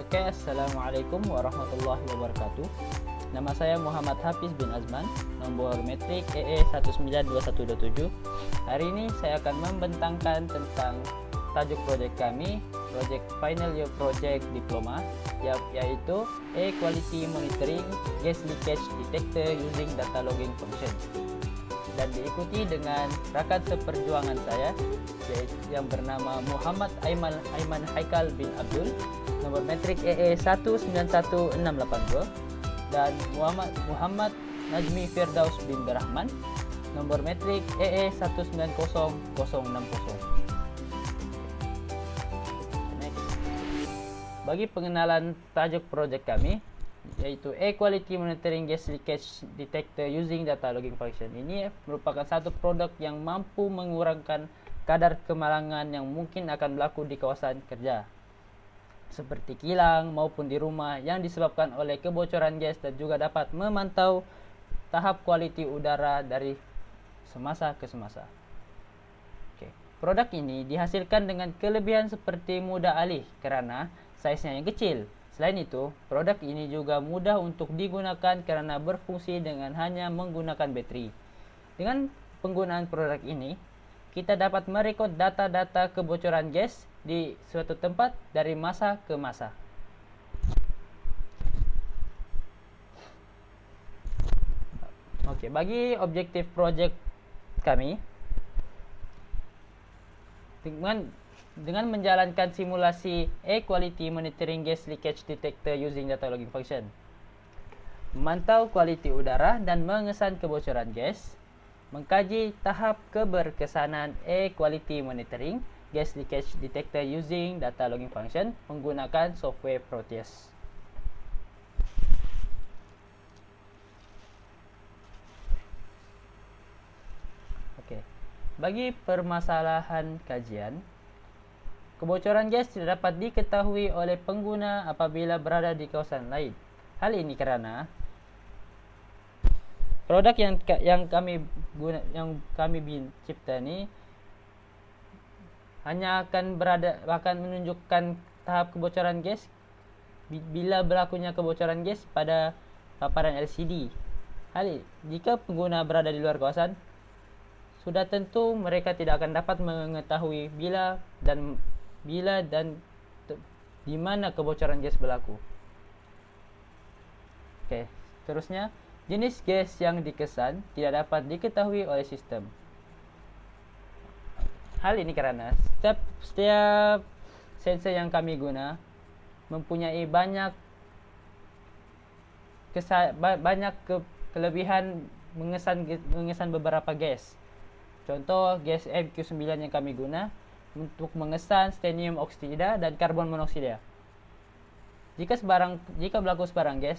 Oke, Assalamualaikum warahmatullahi wabarakatuh. Nama saya Muhammad Hafiz bin Azman, nomor metrik EE192127. Hari ini saya akan membentangkan tentang tajuk proyek kami, Project Final Year Project Diploma, yaitu Quality Monitoring Gas Leakage Detector Using Data Logging Function. Dan diikuti dengan rakan seperjuangan saya yang bernama Muhammad Aiman Haikal bin Abdul, nomor metrik EE191682, dan Muhammad Najmi Firdaus bin Berahman, nomor metrik EE190060. Next. Bagi pengenalan tajuk projek kami, yaitu Quality Monitoring Gas Leakage Detector Using Data Logging Function. Ini merupakan satu produk yang mampu mengurangkan kadar kemalangan yang mungkin akan berlaku di kawasan kerja, seperti kilang maupun di rumah, yang disebabkan oleh kebocoran gas, dan juga dapat memantau tahap kualiti udara dari semasa ke semasa. Produk ini dihasilkan dengan kelebihan seperti mudah alih karena saiznya yang kecil. Selain itu, produk ini juga mudah untuk digunakan karena berfungsi dengan hanya menggunakan baterai. Dengan penggunaan produk ini, kita dapat merekod data-data kebocoran gas di suatu tempat dari masa ke masa. Bagi objektif project kami, dengan menjalankan simulasi Quality Monitoring Gas Leakage Detector Using Data Logging Function, memantau kualiti udara dan mengesan kebocoran gas, mengkaji tahap keberkesanan Quality Monitoring Gas Leakage Detector Using Data Logging Function menggunakan software Proteus. Bagi permasalahan kajian, kebocoran gas tidak dapat diketahui oleh pengguna apabila berada di kawasan lain. Hal ini karena produk yang kami cipta ini hanya akan menunjukkan tahap kebocoran gas bila berlakunya kebocoran gas pada paparan LCD. Jika pengguna berada di luar kawasan, sudah tentu mereka tidak akan dapat mengetahui bila dan di mana kebocoran gas berlaku. Seterusnya, jenis gas yang dikesan tidak dapat diketahui oleh sistem. Hal ini karena setiap sensor yang kami guna mempunyai banyak kelebihan mengesan beberapa gas. Contoh, gas MQ9 yang kami guna untuk mengesan strontium oksida dan karbon monoksida. Jika berlaku sebarang gas,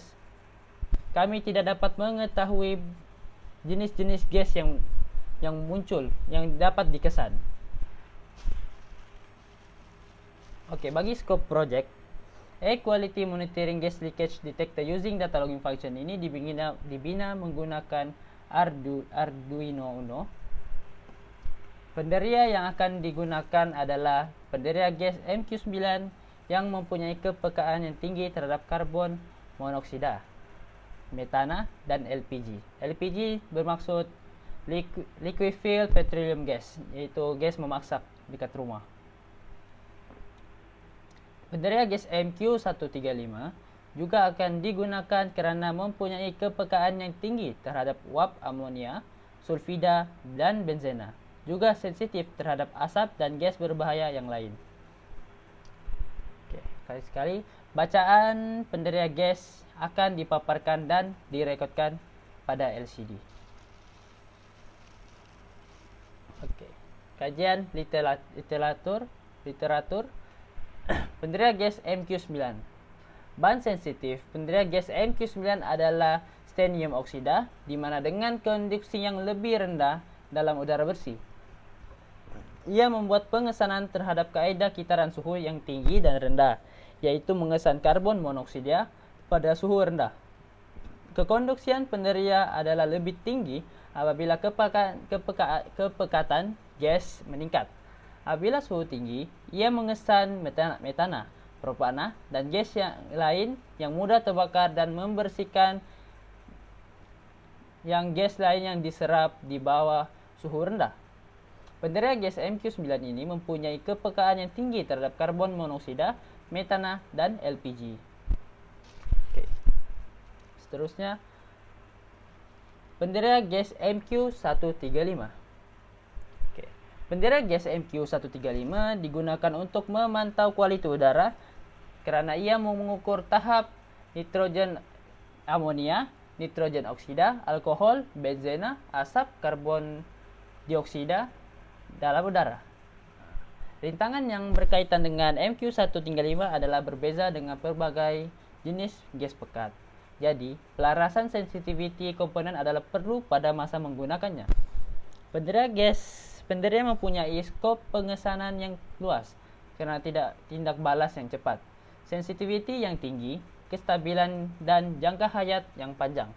kami tidak dapat mengetahui jenis-jenis gas yang muncul, yang dapat dikesan. Bagi scope project, Quality Monitoring Gas Leakage Detector Using Data Logging Function ini dibina menggunakan Arduino Uno. Penderia yang akan digunakan adalah penderia gas MQ9 yang mempunyai kepekaan yang tinggi terhadap karbon monoksida, metana, dan LPG. LPG bermaksud liquefied petroleum gas, yaitu gas memasak dekat rumah. Penderia gas MQ135 juga akan digunakan karena mempunyai kepekaan yang tinggi terhadap uap amonia, sulfida, dan benzena. Juga sensitif terhadap asap dan gas berbahaya yang lain. Sekali-sekali, bacaan penderia gas akan dipaparkan dan direkodkan pada LCD. Kajian literatur penderia gas MQ9. Bahan sensitif penderia gas MQ9 adalah strontium oksida, di mana dengan konduksi yang lebih rendah dalam udara bersih, ia membuat pengesanan terhadap kaedah kitaran suhu yang tinggi dan rendah, yaitu mengesan karbon monoksida pada suhu rendah. Kekonduksian penderia adalah lebih tinggi apabila kepekatan gas meningkat. Apabila suhu tinggi, ia mengesan metana propana, dan gas yang lain yang mudah terbakar dan membersihkan yang gas lain yang diserap di bawah suhu rendah. Penderia gas MQ9 ini mempunyai kepekaan yang tinggi terhadap karbon monoksida, metana, dan LPG. Okay. Seterusnya, penderia gas MQ135. Okay. Penderia gas MQ135 digunakan untuk memantau kualiti udara kerana ia mengukur tahap nitrogen amonia, nitrogen oksida, alkohol, benzena, asap, karbon dioksida dalam udara. Rintangan yang berkaitan dengan MQ135 adalah berbeza dengan berbagai jenis gas pekat. Jadi, pelarasan sensitivity komponen adalah perlu pada masa menggunakannya. Penderia mempunyai skop pengesanan yang luas kerana tidak tindak balas yang cepat, sensitivity yang tinggi, kestabilan dan jangka hayat yang panjang.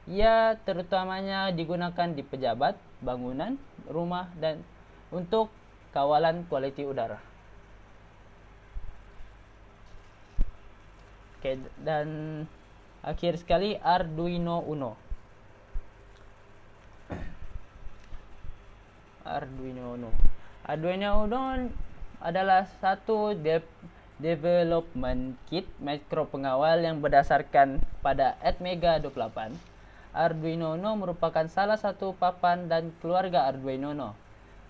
Ia terutamanya digunakan di pejabat, bangunan, rumah dan untuk kawalan kualiti udara. Okey, dan akhir sekali Arduino Uno. Arduino Uno adalah satu development kit mikropengawal yang berdasarkan pada Atmega 28. Arduino Uno merupakan salah satu papan dan keluarga Arduino Uno.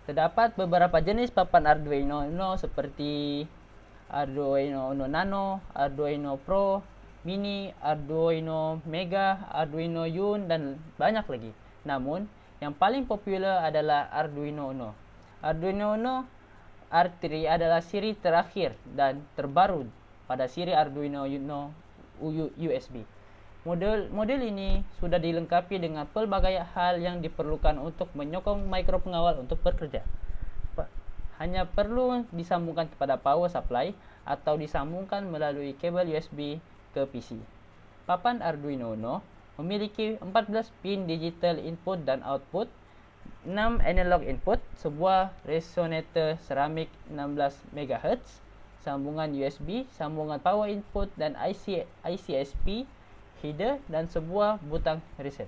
Terdapat beberapa jenis papan Arduino Uno seperti Arduino Uno Nano, Arduino Pro, Mini, Arduino Mega, Arduino Yun dan banyak lagi. Namun, yang paling popular adalah Arduino Uno. Arduino Uno R3 adalah siri terakhir dan terbaru pada siri Arduino Uno USB. Model ini sudah dilengkapi dengan pelbagai hal yang diperlukan untuk menyokong mikropengawal untuk bekerja. Hanya perlu disambungkan kepada power supply atau disambungkan melalui kabel USB ke PC. Papan Arduino Uno memiliki 14 pin digital input dan output, 6 analog input, sebuah resonator seramik 16 MHz, sambungan USB, sambungan power input dan ICSP header dan sebuah butang reset.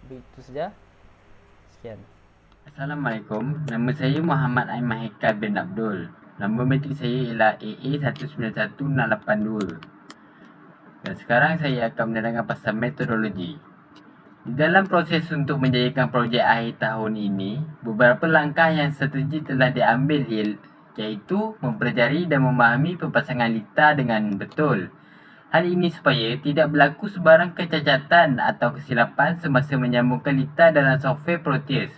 Begitu saja. Sekian. Assalamualaikum. Nama saya Muhammad Aiman Hekal bin Abdul. Nombor metrik saya ialah AA191682. Dan sekarang saya akan menerangkan pasal metodologi. Di dalam proses untuk menjayakan projek akhir tahun ini, beberapa langkah yang strategi telah diambil iaitu mempelajari dan memahami pemasangan lita dengan betul. Hal ini supaya tidak berlaku sebarang kecacatan atau kesilapan semasa menyambungkan lita dalam software Proteus.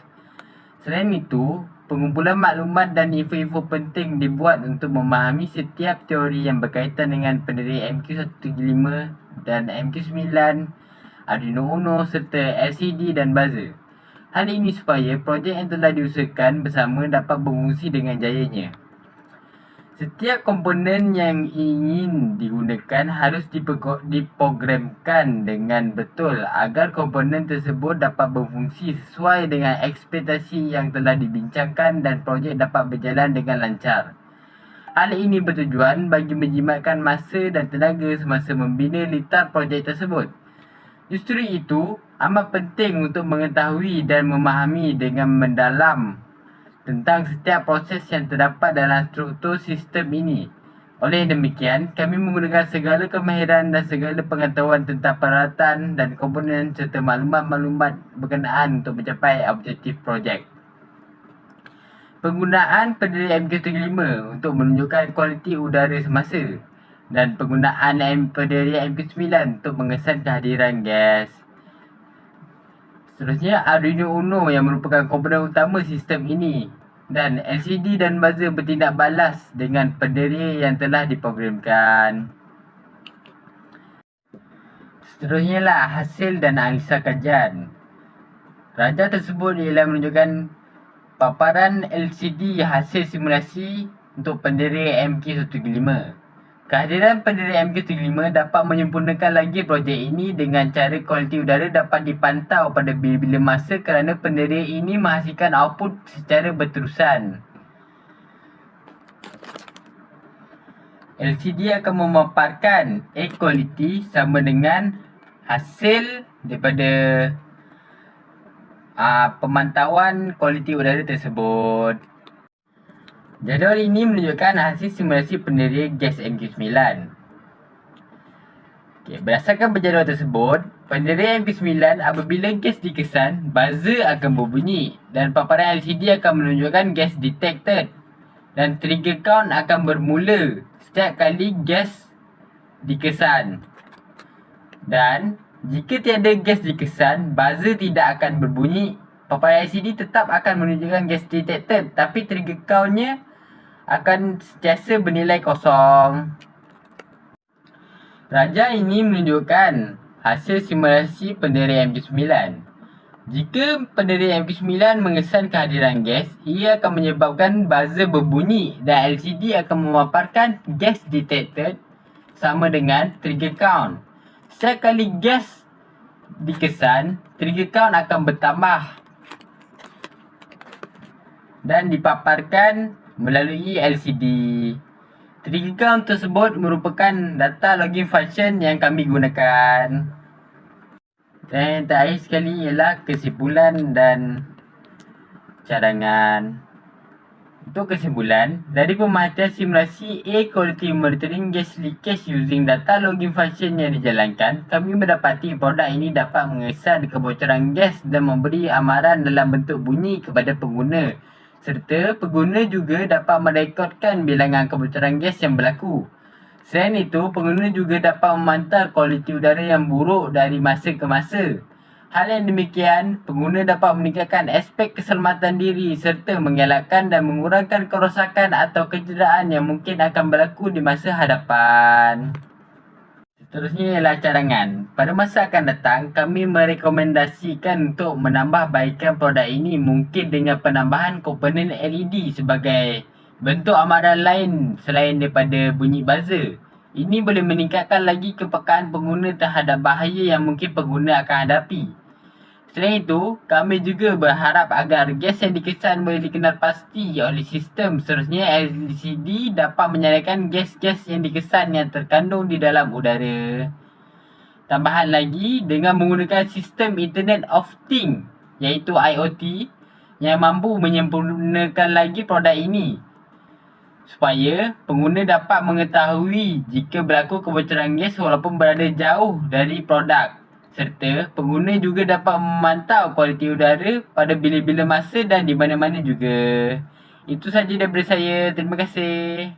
Selain itu, pengumpulan maklumat dan info-info penting dibuat untuk memahami setiap teori yang berkaitan dengan pendiri MQ135 dan MQ9, Arduino Uno serta LCD dan buzzer. Hal ini supaya projek yang telah diusahakan bersama dapat berfungsi dengan jayanya. Setiap komponen yang ingin digunakan harus diprogramkan dengan betul agar komponen tersebut dapat berfungsi sesuai dengan ekspektasi yang telah dibincangkan dan projek dapat berjalan dengan lancar. Hal ini bertujuan bagi menjimatkan masa dan tenaga semasa membina litar projek tersebut. Justru itu, amat penting untuk mengetahui dan memahami dengan mendalam tentang setiap proses yang terdapat dalam struktur sistem ini. Oleh demikian, kami menggunakan segala kemahiran dan segala pengetahuan tentang peralatan dan komponen serta maklumat-maklumat berkenaan untuk mencapai objektif projek. Penggunaan pendiri MQ35 untuk menunjukkan kualiti udara semasa dan penggunaan pendiri MQ9 untuk mengesan kehadiran gas. Seterusnya, Arduino Uno yang merupakan komponen utama sistem ini dan LCD dan buzzer bertindak balas dengan pendiri yang telah diprogramkan. Seterusnya lah hasil dan analisa kajian. Raja tersebut ialah menunjukkan paparan LCD hasil simulasi untuk pendiri MQ135. Kehadiran pendiri MQ35 dapat menyempurnakan lagi projek ini dengan cara kualiti udara dapat dipantau pada bila-bila masa kerana pendiri ini menghasilkan output secara berterusan. LCD akan memaparkan air quality sama dengan hasil daripada pemantauan kualiti udara tersebut. Jadual ini menunjukkan hasil simulasi pendiri gas MQ9. Berdasarkan berjadual tersebut, pendiri MQ9 apabila gas dikesan, buzzer akan berbunyi dan paparan LCD akan menunjukkan gas detected dan trigger count akan bermula setiap kali gas dikesan. Dan jika tiada gas dikesan, buzzer tidak akan berbunyi. Paparan LCD tetap akan menunjukkan gas detected, tapi trigger count-nya akan sentiasa bernilai kosong. Raja ini menunjukkan hasil simulasi pendiri MQ9. Jika pendiri MQ9 mengesan kehadiran gas, ia akan menyebabkan buzzer berbunyi dan LCD akan memaparkan gas detected sama dengan trigger count. Setiap kali gas dikesan, trigger count akan bertambah dan dipaparkan melalui LCD. Trigger count tersebut merupakan data login function yang kami gunakan. Dan yang terakhir sekali ialah kesimpulan dan cadangan. Untuk kesimpulan, dari pemerhatian simulasi air quality monitoring gas leakage using data login function yang dijalankan, kami mendapati produk ini dapat mengesan kebocoran gas dan memberi amaran dalam bentuk bunyi kepada pengguna. Serta pengguna juga dapat merekodkan bilangan kebocoran gas yang berlaku. Selain itu, pengguna juga dapat memantau kualiti udara yang buruk dari masa ke masa. Hal yang demikian, pengguna dapat meningkatkan aspek keselamatan diri serta mengelakkan dan mengurangkan kerosakan atau kecederaan yang mungkin akan berlaku di masa hadapan. Seterusnya ialah cadangan. Pada masa akan datang, kami merekomendasikan untuk menambah baikkan produk ini mungkin dengan penambahan komponen LED sebagai bentuk amaran lain selain daripada bunyi buzzer. Ini boleh meningkatkan lagi kepekaan pengguna terhadap bahaya yang mungkin pengguna akan hadapi. Selain itu, kami juga berharap agar gas yang dikesan boleh dikenal pasti oleh sistem. Seterusnya, LCD dapat menyalakan gas-gas yang dikesan yang terkandung di dalam udara. Tambahan lagi, dengan menggunakan sistem Internet of Things, iaitu IoT, yang mampu menyempurnakan lagi produk ini, supaya pengguna dapat mengetahui jika berlaku kebocoran gas walaupun berada jauh dari produk. Serta pengguna juga dapat memantau kualiti udara pada bila-bila masa dan di mana-mana juga. Itu sahaja daripada saya. Terima kasih.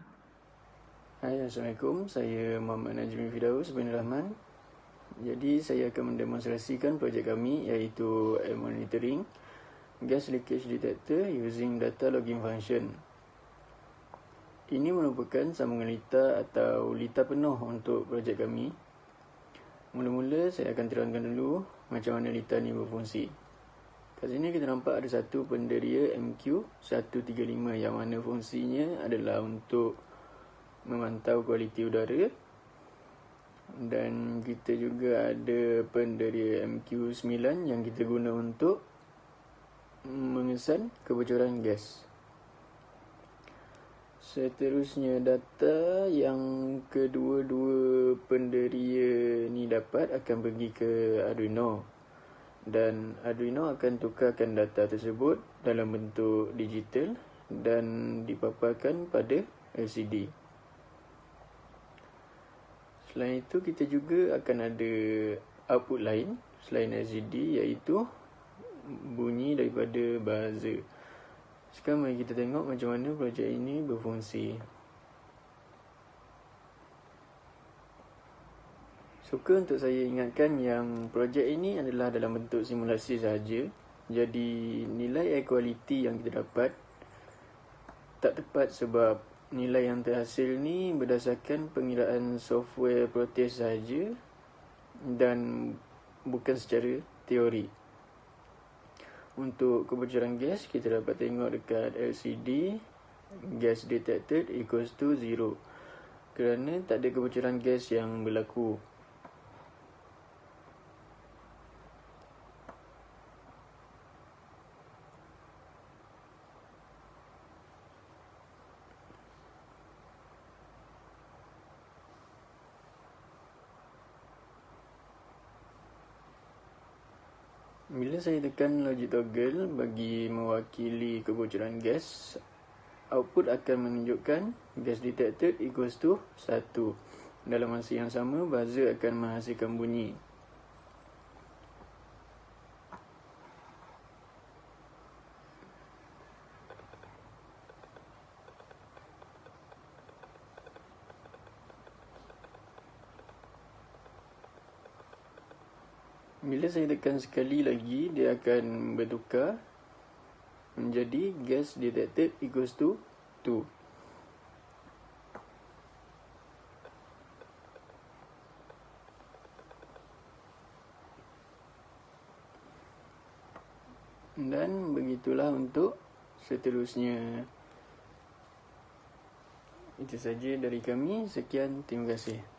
Hai, Assalamualaikum. Saya Muhammad Najmi Firdaus bin Rahman. Jadi saya akan mendemonstrasikan projek kami iaitu air monitoring gas leakage detector using data logging function. Ini merupakan sambungan litar atau litar penuh untuk projek kami. Mula-mula saya akan terangkan dulu macam mana litar ni berfungsi. Kat sini kita nampak ada satu penderia MQ135 yang mana fungsinya adalah untuk memantau kualiti udara. Dan kita juga ada penderia MQ9 yang kita guna untuk mengesan kebocoran gas. Seterusnya, data yang kedua-dua penderia ni dapat akan pergi ke Arduino. Dan Arduino akan tukarkan data tersebut dalam bentuk digital dan dipaparkan pada LCD. Selain itu, kita juga akan ada output lain selain LCD, iaitu bunyi daripada buzzer. Sekarang mari kita tengok macam mana projek ini berfungsi. Suka untuk saya ingatkan yang projek ini adalah dalam bentuk simulasi sahaja. Jadi nilai air quality yang kita dapat tak tepat sebab nilai yang terhasil ni berdasarkan pengiraan software Proteus sahaja dan bukan secara teori. Untuk kebocoran gas, kita dapat tengok dekat LCD, gas detected equals to 0 kerana tak ada kebocoran gas yang berlaku. Bila saya tekan logic toggle bagi mewakili kebocoran gas, output akan menunjukkan gas detected equals to 1. Dalam masa yang sama, buzzer akan menghasilkan bunyi. Bila saya tekan sekali lagi, dia akan bertukar menjadi gas detected equals to 2. Dan begitulah untuk seterusnya. Itu saja dari kami. Sekian, terima kasih.